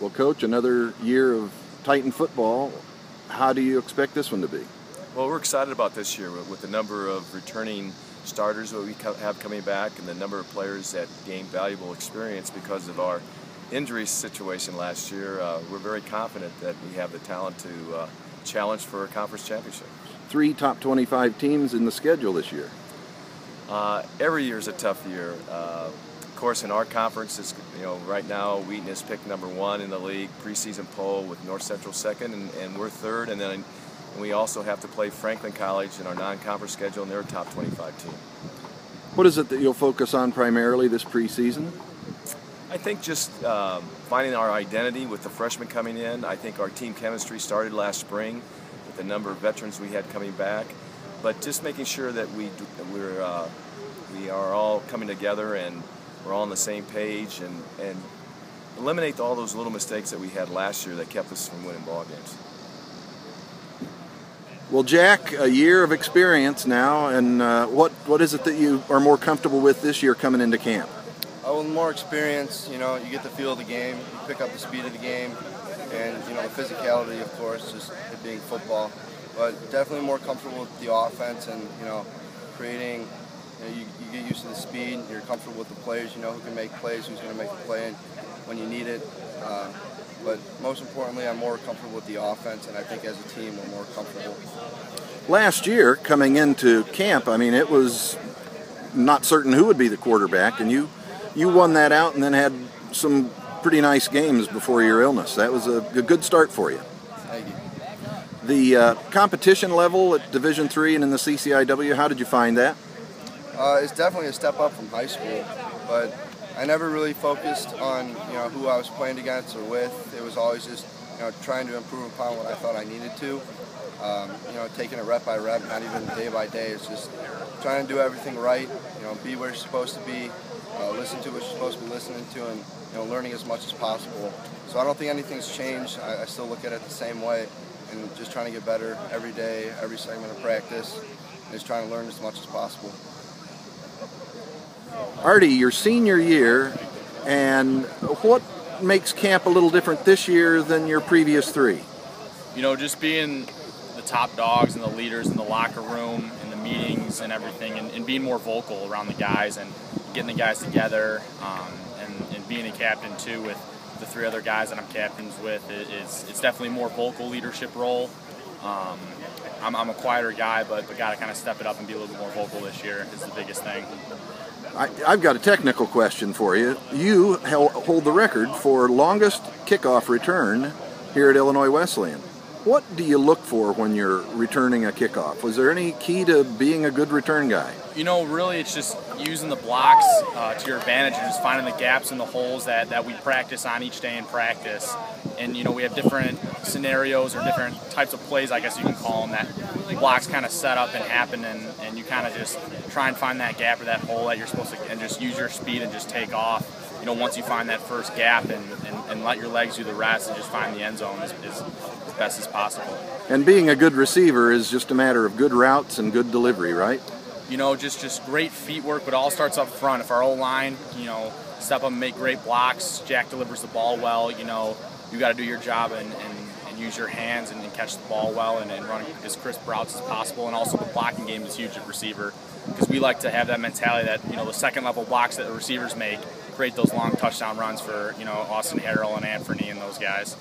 Well, Coach, another year of Titan football. How do you expect this one to be? Well, we're excited about this year with the number of returning starters that we have coming back and the number of players that gained valuable experience because of our injury situation last year. We're very confident that we have the talent to challenge for a conference championship. 3 top 25 teams in the schedule this year. Every year is a tough year. Of course, in our conference, right now Wheaton is picked #1 in the league preseason poll with North Central second, and we're third. And then we also have to play Franklin College in our non-conference schedule, and they're a top 25 team. What is it that you'll focus on primarily this preseason? I think just finding our identity with the freshmen coming in. I think our team chemistry started last spring with the number of veterans we had coming back, but just making sure that we are all coming together and we're all on the same page and eliminate all those little mistakes that we had last year that kept us from winning ball games. Well, Jack, a year of experience now, and what is it that you are more comfortable with this year coming into camp? With more experience, you get the feel of the game, you pick up the speed of the game, and the physicality, of course, just it being football. But definitely more comfortable with the offense and creating. You get used to the speed. You're comfortable with the players. You know who can make plays, who's going to make the play when you need it. But most importantly, I'm more comfortable with the offense, and I think as a team we're more comfortable. Last year, coming into camp, I mean, it was not certain who would be the quarterback, and you won that out and then had some pretty nice games before your illness. That was a good start for you. Thank you. The competition level at Division III and in the CCIW, how did you find that? It's definitely a step up from high school, but I never really focused on who I was playing against or with. It was always just trying to improve upon what I thought I needed to. Taking it rep by rep, not even day by day. It's just trying to do everything right. Be where you're supposed to be, listen to what you're supposed to be listening to, and learning as much as possible. So I don't think anything's changed. I still look at it the same way, and just trying to get better every day, every segment of practice, and just trying to learn as much as possible. Artie, your senior year, and what makes camp a little different this year than your previous 3? Just being the top dogs and the leaders in the locker room and the meetings and everything, and being more vocal around the guys and getting the guys together, and being a captain too with the 3 other guys that I'm captains with. It's definitely a more vocal leadership role. I'm a quieter guy, but got to kind of step it up and be a little bit more vocal this year is the biggest thing. I've got a technical question for you. You hold the record for longest kickoff return here at Illinois Wesleyan. What do you look for when you're returning a kickoff? Was there any key to being a good return guy? Really it's just using the blocks to your advantage and just finding the gaps and the holes that we practice on each day in practice. And we have different scenarios or different types of plays, I guess you can call them, that the blocks kind of set up and happen, and you kind of just try and find that gap or that hole that you're supposed to, and just use your speed and just take off. Once you find that first gap and let your legs do the rest and just find the end zone as best as possible. And being a good receiver is just a matter of good routes and good delivery, right? Just great feet work, but it all starts up front. If our O-line, step up and make great blocks, Jack delivers the ball well, you got to do your job and use your hands and catch the ball well and run as crisp routes as possible. And also the blocking game is huge at receiver, because we like to have that mentality that, the second level blocks that the receivers make create those long touchdown runs for, Austin Harrell and Anthony and those guys.